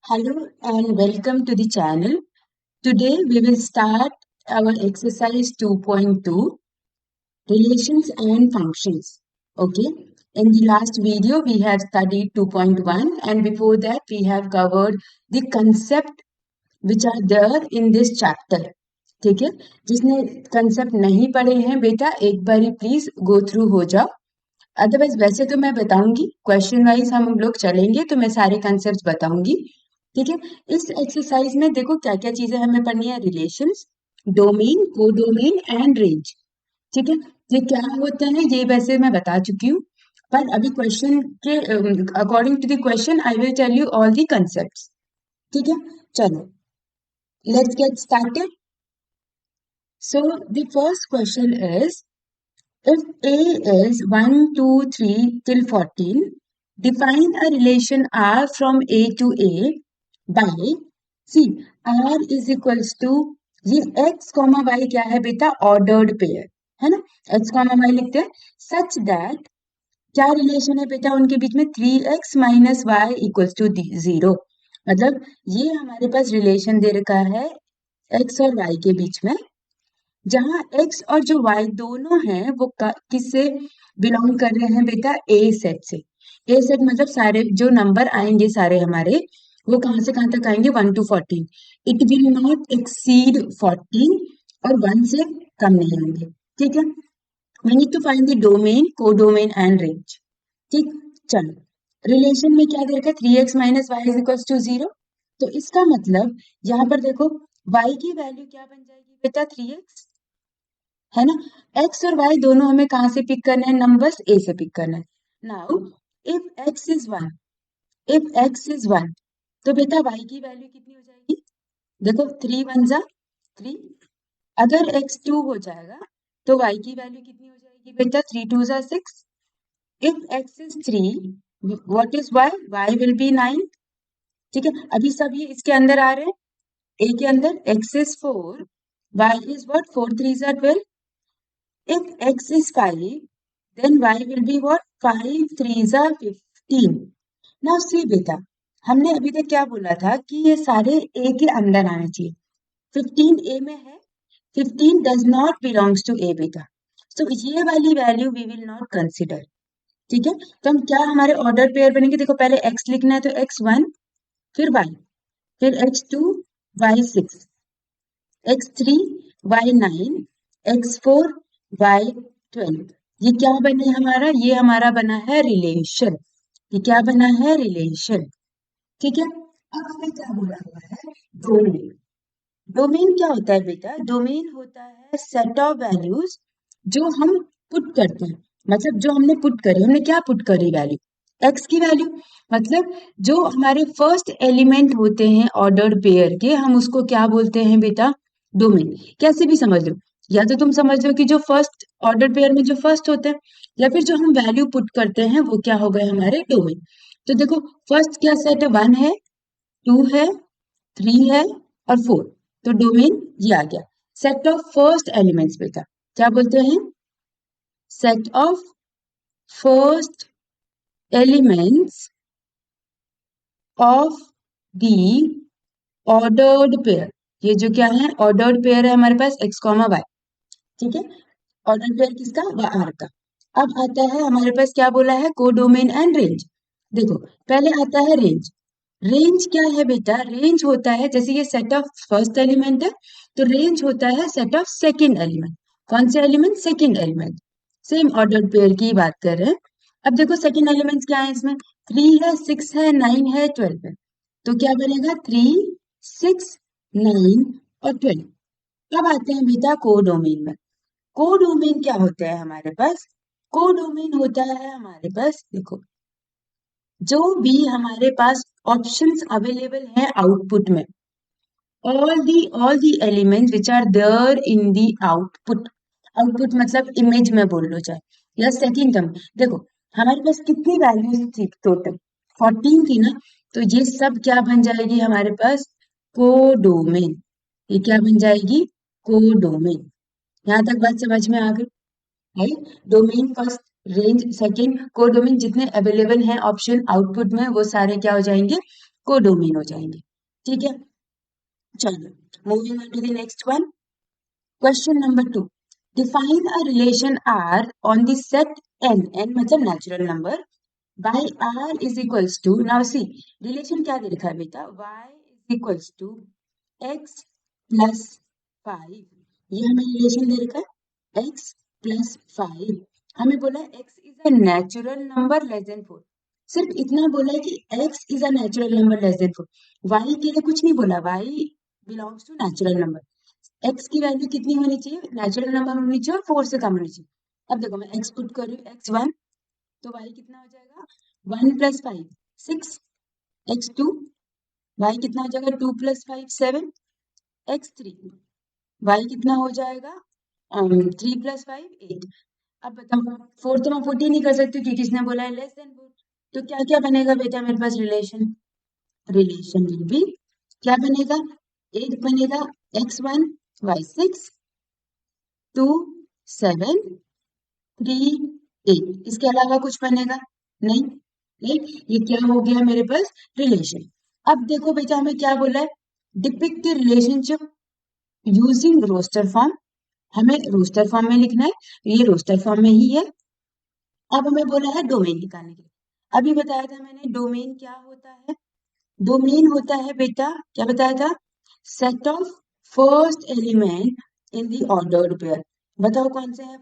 Hello and welcome to the channel. Today we will start our exercise 2.2 relations and functions. Okay. In the last video we have studied 2.1 and before that we have covered the concept which are there in this chapter. ठीक है, जिसने concept नहीं पढ़े हैं बेटा एक बारी please go through हो जाओ. अदरवाइज वैसे तो मैं बताऊंगी, क्वेश्चन वाइज हम लोग चलेंगे तो मैं सारे कंसेप्ट बताऊंगी. ठीक है, इस एक्सरसाइज में देखो क्या क्या चीजें हमें पढ़नी है. Relations, domain, codomain and range. ठीक है, ये क्या होता है ये वैसे मैं बता चुकी हूँ, पर अभी क्वेश्चन के according to the question I will tell you all the concepts. ठीक है, चलो let's get started. So the first question is, if A is 1, 2, 3 till 14, define a relation R from A to A by, see, R is equals to, ये x, y क्या है बेटा, ordered pair है ना, x, y लिखते हैं. Such that क्या relation है बेटा उनके बीच में, 3x minus Y equals to 0. मतलब ये हमारे पास रिलेशन दे रखा है x और y के बीच में, जहां x और जो y दोनों हैं वो किससे बिलोंग कर रहे हैं बेटा, ए सेट से. ए सेट मतलब सारे जो नंबर आएंगे सारे हमारे, वो कहां से कहां तक आएंगे, 1 to 14. It will not exceed 14 और 1 से कम नहीं होंगे. ठीक है, we need to find the domain, codomain and range. ठीक, चलो रिलेशन में क्या दे रखा है, 3x minus y is equal to 0. तो इसका मतलब यहाँ पर देखो y की वैल्यू क्या बन जाएगी बेटा, 3x है ना. x और y दोनों हमें कहां से पिक करना है, नंबर्स a से पिक करना है. Now if x is 1, if x is 1 तो बेटा y की वैल्यू कितनी हो जाएगी, देखो 3 1 जा 3. अगर x 2 हो जाएगा तो y की वैल्यू कितनी हो जाएगी बेटा, 3 2 जा 6. If x is 3, what is y, y will be 9. ठीक है, अभी सब ये इसके अंदर आ रहे हैं, a के अंदर. x is 4, y is what, 4 3 जा 12. If x is 5, then y will be what? 5 3s are 15. Now see बेटा, हमने अभी तक क्या बोला था कि ये सारे a के अंदर आना चाहिए. 15 a में है, 15 does not belongs to a बेटा. So ये वाली value we will not consider. ठीक है, तो हम क्या हमारे ऑर्डर पेयर बनेंगे, देखो पहले x लिखना है तो x1, फिर y, फिर x2, y6, x3, y9, x4, y12. ये क्या बने हमारा, ये हमारा बना है रिलेशन. ये क्या बना है, रिलेशन. ठीक है, अब हमें क्या बोला हुआ है, डोमेन. डोमेन क्या होता है बेटा, डोमेन होता है सेट ऑफ वैल्यूज जो हम पुट करते हैं. मतलब जो हमने पुट करी, हमने क्या पुट करी वैल्यू, x की वैल्यू. मतलब जो हमारे फर्स्ट एलिमेंट होते हैं ऑर्डर्ड पेयर के, हम उसको क्या बोलते हैं बेटा, डोमेन. कैसे भी समझ लो, या तो तुम समझ लो कि जो फर्स्ट ऑर्डर पेयर में जो फर्स्ट होते हैं, या फिर जो हम वैल्यू पुट करते हैं वो क्या हो गए हमारे डोमेन. तो देखो फर्स्ट क्या सेट है, 1 है, 2 है, 3 है और 4. तो डोमेन ये आ गया, सेट ऑफ फर्स्ट एलिमेंट्स बेटा. क्या बोलते हैं, set of first elements of the ordered pair. ये जो क्या है, ऑर्डर्ड पेयर है हमारे पास x, y. ठीक है, ऑर्डर पेयर किसका, आर का. अब आता है हमारे पास क्या बोला है, कोडोमेन एंड रेंज. देखो पहले आता है रेंज. रेंज क्या है बेटा, रेंज होता है, जैसे ये सेट ऑफ फर्स्ट एलिमेंट है तो रेंज होता है सेट ऑफ सेकंड एलिमेंट. कौन से element, second element. Same order pair की बात कर रहे हैं. अब देखो सेकंड एलिमेंट्स क्या है इसमें, 3 है, 6 है, 9 है, 12 है. तो क्या बनेगा, 3 6 9 और 12. अब आते हैं बेटा कोडोमेन में. कोडोमेन क्या होता है हमारे पास, कोडोमेन होता है हमारे पास, देखो जो भी हमारे पास ऑप्शंस अवेलेबल हैं आउटपुट में, all the elements which are there in the output. Output मतलब इमेज में बोल लो चाहे, या सेकंड टर्म. देखो हमारे पास कितनी वैल्यूज थी टोटल, 14 थी ना. तो ये सब क्या बन जाएगी हमारे पास, कोडोमेन. ये क्या बन जाएगी, कोडोमेन. यहाँ तक बात समझ में आ गई, right. Domain first, range second, codomain जितने अवेलेबल हैं ऑप्शन आउटपुट में वो सारे क्या हो जाएंगे, कोडोमेन हो जाएंगे। ठीक है, चलो moving on to the next one. Question number 2, define a relation R on the set N, N मतलब natural number, by R is equals to, now see relation क्या दे रखा है बेटा, y is equals to x plus 5, ये हमें relation दे रखा है x प्लस 5, हमें बोला है x is a natural number less than 4, सिर्फ इतना बोला है कि x is a natural number less than 4, y के लिए कुछ नहीं बोला, y belongs to natural number, x की वैल्यू कितनी होनी चाहिए, नेचुरल नंबर होनी चाहिए और 4 से कम होनी चाहिए। अब देखो मैं x पुट कर रही हूँ x1, तो y कितना हो जाएगा 1 प्लस 5 6, x2 y कितना हो जाएगा 2 प्लस 5 7, x3 y कितना हो जाएगा 3 प्लस 5 8। अब बताओ 4 तो मैं 40 नहीं कर सकती क्योंकि किसने बोला है लेस देन 4, तो क्या क्या बनेगा बेटा मेरे पास रिलेशन, रिलेशन विल बी क्या बनेगा, 8 बनेगा x1 y6 2 7 3 8, इसके अलावा कुछ बनेगा नहीं, राइट, ये क्या हो गया मेरे पास रिलेशन। अब देखो बेटा हमें क्या बोला है, depict the relationship using roster form, हमें रोस्टर फॉर्म में लिखना है, ये रोस्टर फॉर्म में ही है। अब हमें बोला है डोमेन निकालने के लिए, अभी बताया था मैंने डोमेन क्या होता है, डोमेन होता है बेटा क्या बताया था, set of first element in the ordered pair, बताओ कौन से है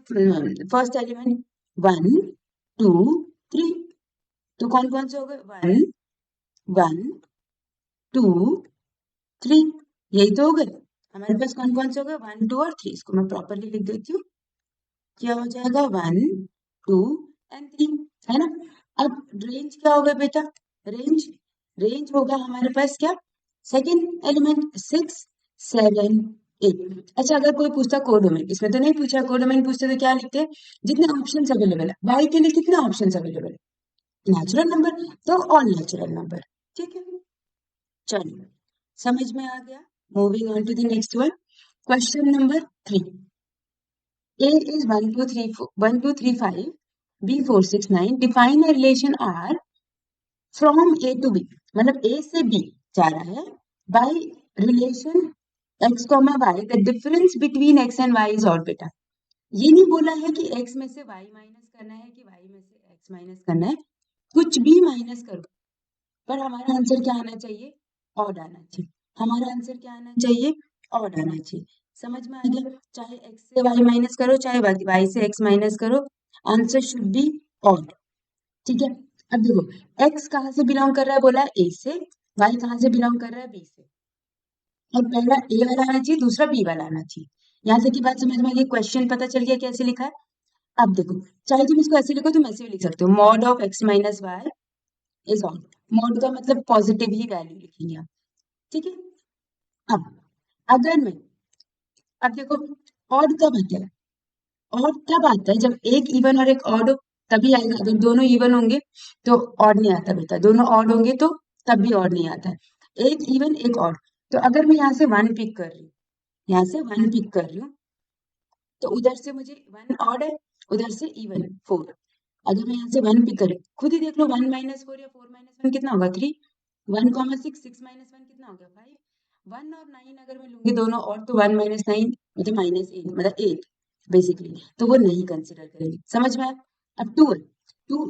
फर्स्ट एलिमेंट, 1 2 3, तो कौन कौन से हो गए 1 1 2 3, यही तो हो गए हमारे पास, कौन कौन से हो गए 1 2 और 3, इसको मैं प्रॉपरली लिख देती हूँ, क्या हो जाएगा 1 2 एंड 3, है ना। अब रेंज क्या होगा बेटा, रेंज रेंज होगा हमारे पास क्या, सेकंड एलिमेंट 6 7 8। अच्छा अगर कोई पूछता कोडोमेन, इसमें तो नहीं पूछा, कोडोमेन पूछते तो क्या लिखते हैं, जितने ऑप्शंस अवेलेबल है, वाई के लिए कितने ऑप्शंस अवेलेबल है, नेचुरल नंबर, तो ऑल नेचुरल नंबर, ठीक है। चलिए समझ में आ गया, moving on to the next one, question number 3, A is 1 2 3 4 1 2 3 5, B 4 6 9, define a relation R from A to B, मतलब A से B जा रहा है, by relation x, y, the difference between x and y is odd, बेटा ये नहीं बोला है कि x में से y माइनस करना है कि y में से x माइनस करना है, कुछ भी माइनस करो पर हमारा आंसर क्या आना चाहिए, ऑड आना चाहिए, हमारा आंसर क्या आना चाहिए, ऑड आना चाहिए, समझ में आ गया, चाहे x से y माइनस करो चाहे y से x माइनस करो, आंसर शुड बी ऑड, ठीक है। अब देखो x कहाँ से बिलोंग कर रहा है, बोला है a से, y कहाँ से बिलोंग कर रहा है b से, अब पहला a वाला आना चाहिए दूसरा b वाला आना चाहिए, यहाँ से की बात समझ में आ गई, क्वेश्चन पता चल गया कैसे लिखा है। अब देखो चाहे तुम इसको ऐसे लिखो तुम ऐसे भी लिख सकते हो, mod of x minus y is odd, mod का मतलब पॉजिटिव ही वैल्यू लिखेंगे आप, ठीक है। अब अगर मैं, अब देखो ऑड कब आता है, ऑड तब आता है जब एक इवन और एक ऑड हो, तभी आएगा, अगर दोनों इवन होंगे तो ऑड नहीं आता बेटा, दोनों ऑड होंगे तो तब भी ऑड नहीं आता है, एक इवन एक ऑड, तो अगर मैं यहाँ से 1 पिक कर रही हूँ, यहाँ से 1 पिक कर रही हूँ, तो उधर से मुझे 1 ऑड है, उधर से इवन 4, अगर मैं यहाँ से 1 पिक कर रही हूँ, खुद ही देख लो 1 माइनस 4 या 4 माइनस 1 कितना होगा 3, 1 कॉमा 6 6 माइनस 1 कितना हो गया 5, 1 और 9 अगर मैं लूंगी दोनों और तो 1 माइनस 9 मतलब माइनस 8 मतलब 8 बेसिकली, तो वो नहीं कंसिडर करेंगे, समझ में आया। अब 2 2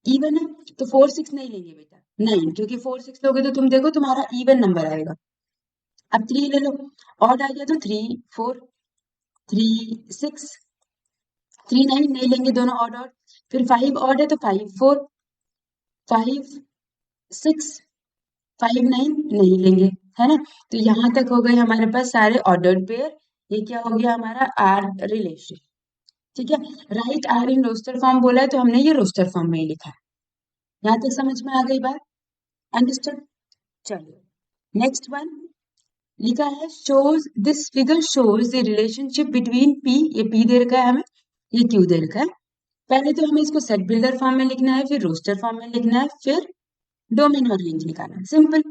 इवन है तो 4 6 नहीं लेंगे बेटा, 9, क्योंकि 4 6 लोगे तो तुम देखो तुम्हारा इवन नंबर आएगा। अब 3 ले लो, ऑड आ गया तो 3 4 3 6 3 9 नहीं लेंगे दोनों ऑड ऑड, फिर 5 ऑड है तो 5 4 5 6 5 9 नहीं लेंगे, है ना। तो यहाँ तक हो गए हमारे पास सारे ऑर्डर्ड पेयर, ये क्या हो गया हमारा आर रिलेशन, ठीक है। Write R in roster form बोला है तो हमने ये रोस्टर फॉर्म में ही लिखा है, यहाँ तक समझ में आ गई बात, अंडरस्टूड। चलिए नेक्स्ट वन लिखा है, shows this figure shows the relationship between P, ये पी दे रखा है हमें, ये क्यू दे रखा है, पहले तो हमें इसको सेट बिल्डर फॉर्म में लिखना है, फिर रोस्टर फॉर्म में लिखना है, फिर डोमेन और रेंज निकालना है, सिंपल।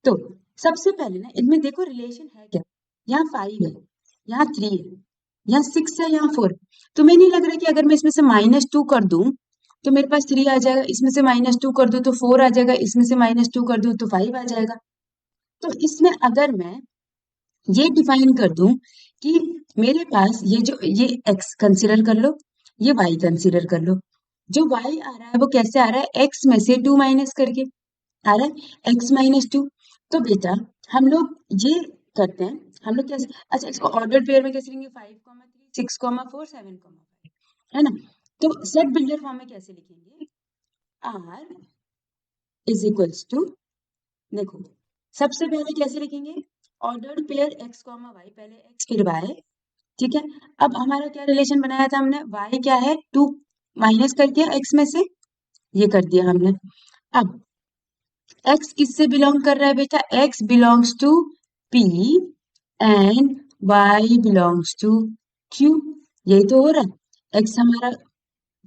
तो सबसे पहले ना इनमें देखो रिलेशन है क्या, यहाँ 5 है, यहाँ 3 है, यहाँ 6 है, यहाँ 4, तुम्हें नहीं लग रहा कि अगर मैं इसमें से -2 कर दूं तो मेरे पास 3 आ जाएगा, इसमें से -2 कर दूं तो 4 आ जाएगा, इसमें से -2 कर दूं तो 5 आ जाएगा। तो इसमें अगर मैं ये डिफाइन कर दूं कि मेरे पास ये x कंसिडर कर लो, ये y कंसिडर कर लो, जो y आ रहा है वो कैसे आ रहा है, x में से 2 माइनस करके आ रहा है, x -2। तो बेटा हम लोग ये करते हैं, हम लोग कैसे, अच्छा इसको ऑर्डर पेयर में कैसे लिखेंगे, 5, 3, 6, 4, 7, 5, है ना। तो सेट बिल्डर फॉर्म में कैसे लिखेंगे, r इज इक्वल्स टू, देखो सबसे पहले कैसे लिखेंगे, ऑर्डर्ड पेयर x, y, पहले x फिर y, ठीक है। अब हमारा क्या रिलेशन बनाया था हमने, y क्या है 2 माइनस कर दिया x में से, ये कर दिया हमने। अब x किससे बिलोंग कर रहा है बेटा, x belongs to p and y belongs to q, यही तो हो रहा है, x हमारा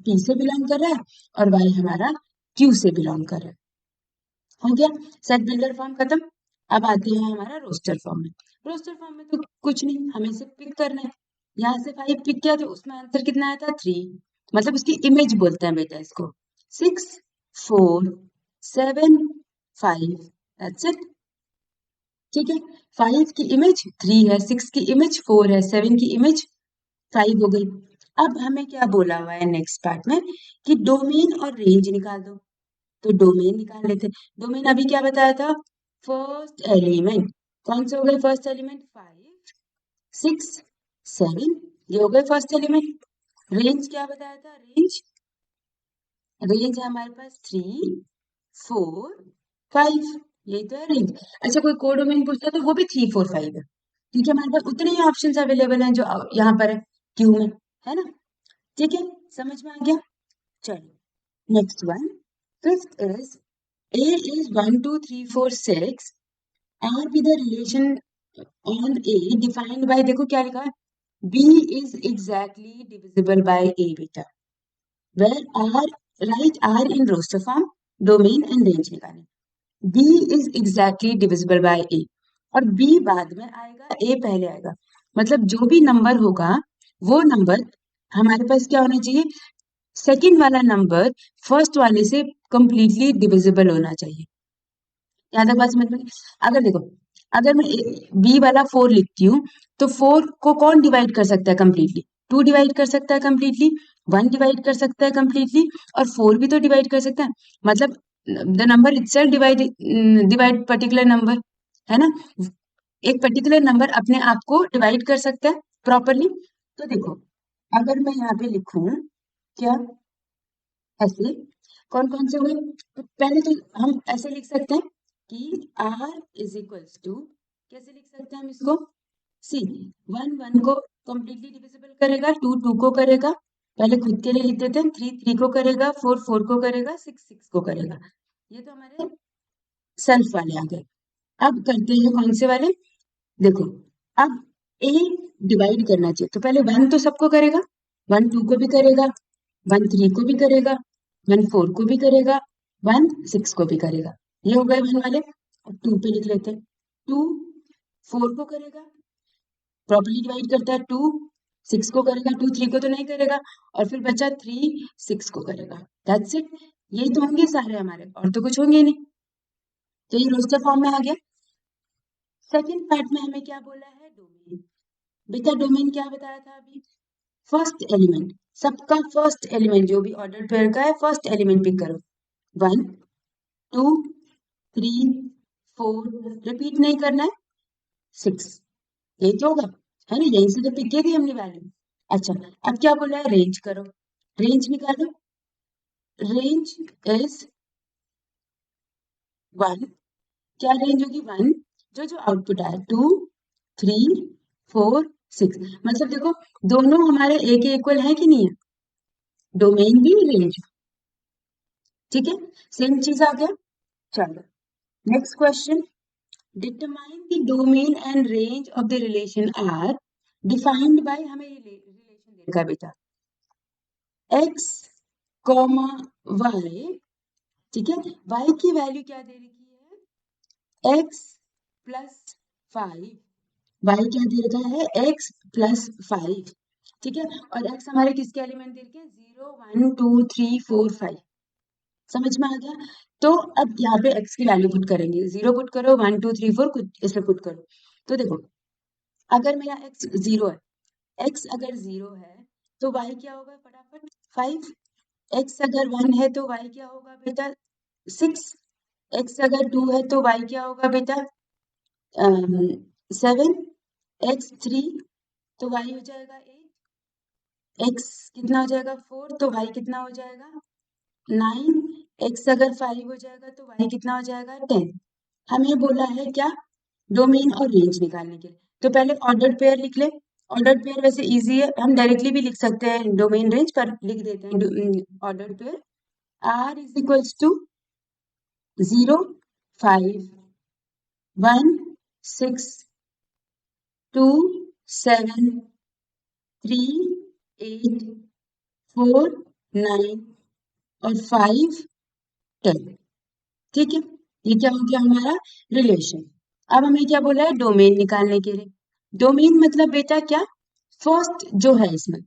p से बिलोंग कर रहा है और y हमारा q से बिलोंग कर रहा है। हो गया सेट बिल्डर फॉर्म खत्म। अब आते हैं हमारा रोस्टर फॉर्म में। रोस्टर फॉर्म में तो कुछ नहीं, हमें सिर्फ पिक करना है। यहाँ से 5 पिक किया तो उसमें आंसर कितना आया था 3, मतलब उसकी इमेज बोलते हैं बेटा इसको, 6, 4, 7, 5, दैट्स इट, ठीक है। 5 की इमेज 3 है, 6 की इमेज 4 है, 7 की इमेज 5 हो गई। अब हमें क्या बोला हुआ है नेक्स्ट पार्ट में कि डोमेन और रेंज निकाल दो, तो डोमेन निकाल लेते। डोमेन अभी क्या बताया था, फर्स्ट एलिमेंट, कौन से हो गए फर्स्ट एलिमेंट, 5, 6, 7, ये हो गए फर्स्ट एलिमेंट। रेंज क्या बताया था, रेंज है हमारे पास 3, 4, 5, यही तो है रेंज। अच्छा कोई कोडोमेन पूछता तो वो भी 3, 4, 5 है, क्योंकि हमारे पास उतने ही ऑप्शंस अवेलेबल हैं जो यहाँ पर है क्यू में, है ना, ठीक है, समझ में आ गया। चलो next one, fifth is A is 1, 2, 3, 4, 6. R be the relation on A defined by, देखो क्या लिखा है, B is exactly divisible by A बेटा, where R, write R in roster form, domain and range निकालें। B is exactly divisible by A, और B बाद में आएगा, A पहले आएगा, मतलब जो भी नंबर होगा वो नंबर हमारे पास क्या होना चाहिए, सेकंड वाला नंबर फर्स्ट वाले से कंप्लीटली डिविजिबल होना चाहिए। यहाँ तक बात समझ में, अगर देखो अगर मैं बी वाला 4 लिखती हूँ तो 4 को कौन डिवाइड कर सकता है कंप्लीटली, 2 डिवाइड कर सकता है कंप्लीटली, 1 डिवाइड कर सकता है कंप्लीटली, और 4 भी तो डिवाइड कर सकता है, मतलब the number itself divide particular number, है ना, एक पर्टिकुलर नंबर अपने आप को डिवाइड कर सकता है प्रॉपरली। तो देखो अगर मैं यहाँ पे लिखूं क्या, ऐसे कौन कौन से हुए, तो पहले तो हम ऐसे लिख सकते हैं कि R इज इक्वल्स टू, कैसे लिख सकते हैं हम इसको, सी 1 1 को कंप्लीटली डिविजिबल करेगा, 2 2 को करेगा, पहले खुद के लिए लिख देते हैं, 3 3 को करेगा, 4 4 को करेगा, 6 6 को करेगा, ये तो हमारे सेल्फ वाले आ गए। अब करते हैं कौन से वाले, देखो अब A डिवाइड करना चाहिए तो पहले 1 तो सबको करेगा, 1 2 को भी करेगा, 1 3 को भी करेगा, 1 4 को भी करेगा, 1 6 को भी करेगा, ये हो गए 1 वाले। अब 2 पे लिख लेते हैं, 2 4 को करेगा, प्रॉपर्ली डिवाइड करता है, 2 6 को करेगा, 2 3 को तो नहीं करेगा, और फिर बचा 3 6 को करेगा, दैट्स इट, यही तो होंगे सारे हमारे, और तो कुछ होंगे नहीं, तो ये रोस्टर फॉर्म में आ गया। सेकेंड पार्ट में हमें क्या बोला है, डोमेन, बेटा डोमेन क्या बताया था अभी, फर्स्ट एलिमेंट, सबका फर्स्ट एलिमेंट जो भी ऑर्डर पेयर का है फर्स्ट एलिमेंट पिक करो, 1 2 3 4, रिपीट नहीं करना है, 6, यही तो होगा, है ना, यहीं से तो पिक किए थी हमने वैल्यू। अच्छा अब क्या बोला है, रेंज करो, रेंज निकालो, रेंज इज 1, क्या रेंज होगी 1, जो आउटपुट आया 2 3 4 6, मतलब देखो दोनों हमारे ए के इक्वल है कि नहीं है, डोमेन भी रेंज, ठीक है, सेम चीज आ गया। चलो next question, determine the domain and range of the relation R defined by, हमें ये रिलेशन देखा बेटा, x कॉमा y, ठीक है, y की वैल्यू क्या दे रखी है, x प्लस 5, y क्या दे रखा है, x प्लस 5, ठीक है। और x हमारे किसके एलिमेंट दे रखे हैं, 0 1 2 3 4 5। समझ में आ गया। तो अब यहाँ पे x की वैल्यू पुट करेंगे, 0 पुट करो, 1 2 3 4 कुछ इसमें पुट करो। तो देखो अगर मेरा x 0 है, x अगर 0 है तो y क्या होगा फटाफट 5। x अगर 1 है तो y क्या होगा बेटा 6। x अगर 2 है तो y क्या होगा बेटा 7। x 3 तो y हो जाएगा 8। x कितना हो जाएगा 4 तो y कितना हो जाएगा 9। x अगर 5 हो जाएगा तो y कितना हो जाएगा 10। हमें बोला है क्या, डोमेन और रेंज निकालने के लिए। तो पहले ऑर्डर्ड पेयर लिख ले। ऑर्डर्ड पेयर वैसे इजी है, हम डायरेक्टली भी लिख सकते हैं डोमेन रेंज, पर लिख देते हैं ordered pair. r is equals to 0 5 1 6 2 7 3 8 4 9 और 5 10। ठीक है, ये क्या हो गया हमारा रिलेशन। अब हमें क्या बोला है, डोमेन निकालने के लिए। डोमेन मतलब बेटा क्या, फर्स्ट जो है इसमें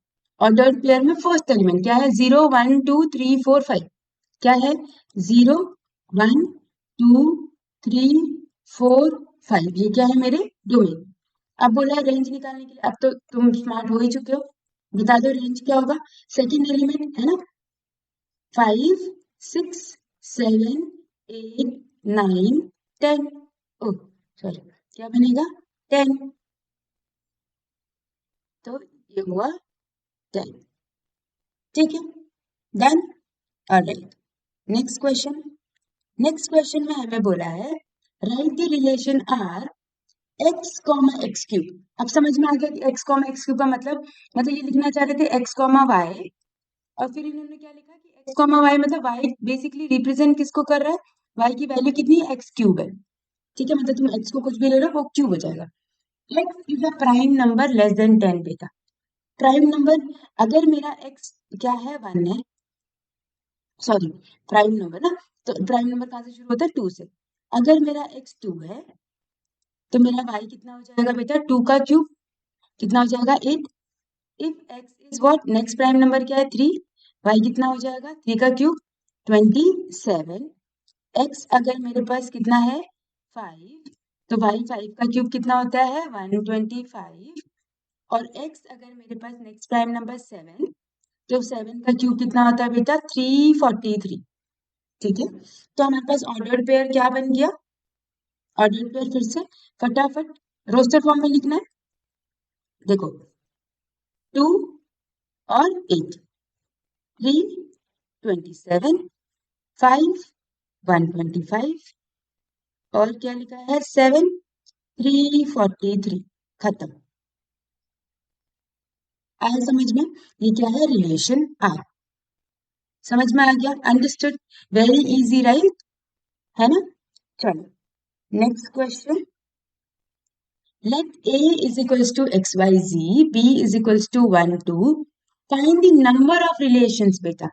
ऑर्डर्ड पेयर में फर्स्ट एलिमेंट क्या है, 0 1 2 3 4 5। क्या है 0 1 2 3 4 5, ये क्या है मेरे डोमेन। अब बोला है रेंज निकालने के लिए। अब तो तुम स्मार्ट हो ही चुके हो, बता दो रेंज क्या होगा। सेकेंड एलिमेंट है ना, 5 6 7 8 9 10। ओ सॉरी, क्या बनेगा 10। तो ये हुआ 10। ठीक है, done. Alright, next question. Next question में हमें बोला है write the relation R x comma x cube. अब समझ में आ गया कि एक्स कॉमा एक्स क्यूब का मतलब ये लिखना चाह रहे थे एक्स कॉमा वाई, और फिर इन्होंने क्या लिखा कि एक्स कॉमा वाई मतलब वाई बेसिकली रिप्रेजेंट किसको कर रहा है, वाई की वैल्यू कितनी है एक्स क्यूब है। ठीक है, मतलब तुम एक्स को कुछ भी ले लो वो क्यूब हो जाएगा। X is a prime number less then 10 बेटा। प्राइम नंबर अगर मेरा एक्स क्या है 1 है, सॉरी प्राइम नंबर ना, तो प्राइम नंबर कहाँ से शुरू होता है 2 से। अगर मेरा एक्स 2 है तो मेरा वाई कितना हो जाएगा बेटा 2 का क्यूब, कितना हो जाएगा 8। If x is what, next prime number क्या है 3, वाई कितना हो जाएगा 3 का क्यूब 27। एक्स अगर मेरे पास कितना है 5, तो वाई 5 का क्यूब कितना होता है 125। और एक्स अगर मेरे पास नेक्स्ट प्राइम नंबर 7, तो 7 का क्यूब कितना होता है बेटा 343। ठीक है, तो हमारे पास ऑर्डर्ड पेयर क्या बन गया, ऑर्डर्ड पेयर फिर से फटाफट रोस्टर फॉर्म में लिखना है। देखो 2 और 8, 3 27 5 125 और क्या लिखा है 7 343। खत्म। आया समझ में, ये क्या है रिलेशन आर। समझ में आ गया, अंडरस्टूड, वेरी इजी राइट, है ना। चलो next question. Let a is equals to xyz, b is equals to 1 2, find the number of relations बेटा।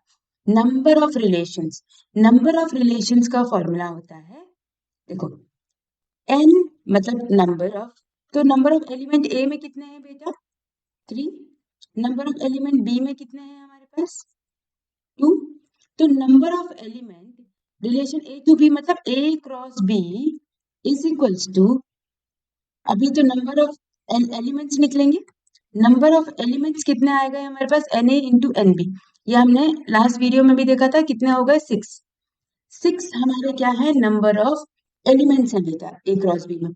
Number of relations, number of relations का फॉर्मूला होता है, देखो n मतलब नंबर ऑफ, तो नंबर ऑफ एलिमेंट a में कितने हैं बेटा 3। नंबर ऑफ एलिमेंट b में कितने हैं हमारे पास 2। तो number of element relation a to b मतलब a cross b is equals to, अभी तो नंबर ऑफ एलिमेंट्स निकलेंगे। नंबर ऑफ एलिमेंट्स कितने आ गए हमारे पास Na इंटू एन बी, ये हमने लास्ट वीडियो में भी देखा था, कितने हो गए 6। 6 हमारे क्या है नंबर ऑफ एलिमेंट्स है बेटा ए क्रॉस बी में।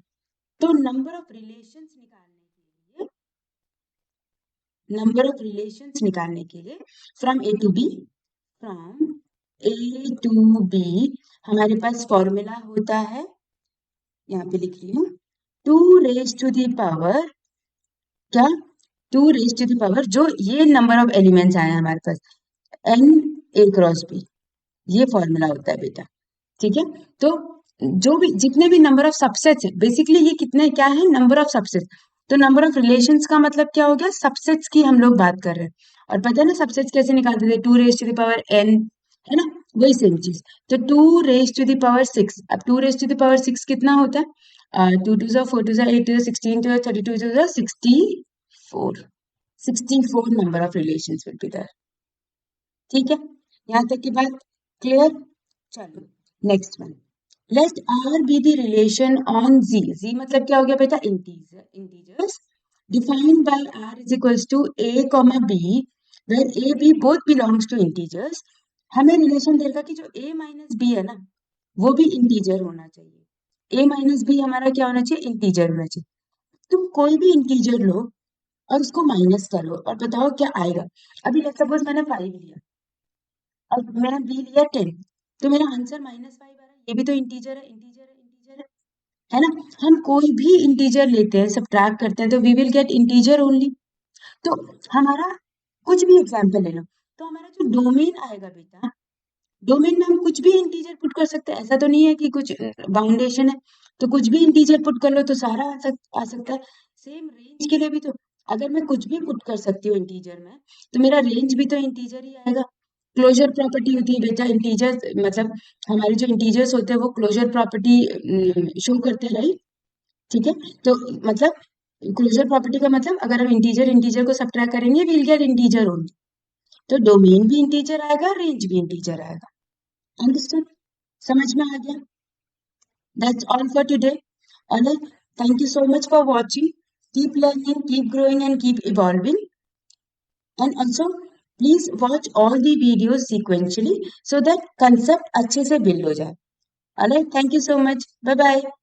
तो नंबर ऑफ रिलेशंस निकालने के लिए, नंबर ऑफ रिलेशंस निकालने के लिए from A to B, from A to B हमारे पास फॉर्मूला होता है, यहाँ पे लिख रही हूँ 2 रेज टू द पावर, क्या 2 रेज टू द पावर, जो ये नंबर ऑफ एलिमेंट्स आए हैं हमारे पास एन ए क्रॉस बी, ये फॉर्मूला होता है बेटा। ठीक है, तो जो भी जितने भी नंबर ऑफ सबसेट्स है बेसिकली ये कितने क्या है नंबर ऑफ सबसेट्स। तो नंबर ऑफ रिलेशंस का मतलब क्या हो गया, सबसेट्स की हम लोग बात कर रहे हैं। और पता है ना सबसेट्स कैसे निकालते थे, 2 raise to the power n, है ना, वही सेम चीज। तो 2 रेज टू द पावर 6, अब 2 रेज टू द पावर 6 कितना होता है 2 2 4 2 8 2 16 2 32 2 64। 64 number of relations will be there. ठीक है, यहाँ तक की बात क्लियर? चलो नेक्स्ट वन, लेट R be the relation on Z. Z मतलब क्या हो गया बेटा? Integers defined by R is equals to A, B, where A, B both belongs to integers. हमें रिलेशन देगा कि जो A माइनस B है ना, वो भी इंटीजर होना चाहिए. A माइनस B हमारा क्या होना चाहिए? इंटीजर होना चाहिए. तुम कोई भी इंटीजर लो और उसको माइनस करो और बताओ क्या आएगा. अभी सपोज मैंने 5 लिया और मैंने B लिया 10, तो मेरा आंसर -5 आ रहा है. ये भी तो इंटीजर है, है ना? हम कोई भी इंटीजर लेते हैं, सब्ट्रैक्ट करते हैं, तो we will get integer only. तो हमारा कुछ भी एग्जाम्पल ले लो, तो हमारा जो डोमेन आएगा बेटा, डोमेन में हम कुछ भी इंटीजर पुट कर सकते हैं. ऐसा तो नहीं है कि कुछ बाउंडेशन है, तो कुछ भी इंटीजर पुट कर लो तो सारा आ सकता है. सेम रेंज के लिए भी तो अगर मैं कुछ भी पुट कर सकती हूँ इंटीजर में, तो मेरा रेंज भी तो इंटीजर ही आएगा. क्लोजर प्रॉपर्टी होती है बेटा, इंटीजर मतलब हमारे जो इंटीजर्स होते हैं वो क्लोजर प्रॉपर्टी शो करते हैं, राइट? ठीक है, तो मतलब क्लोजर प्रॉपर्टी का मतलब अगर हम इंटीजर इंटीजर को सब्ट्रैक्ट करेंगे विल गेट इंटीजर ओनली. तो डोमेन भी इंटीजर आएगा, रेंज भी इंटीजर आएगा. अंडरस्टैंड? समझ में आ गया? That's all for today. Alright, thank you so much for watching. Keep learning, keep growing, and keep evolving. And also, please watch all the videos sequentially so that concept अच्छे से build हो जाए. Alright, thank you so much. Bye bye.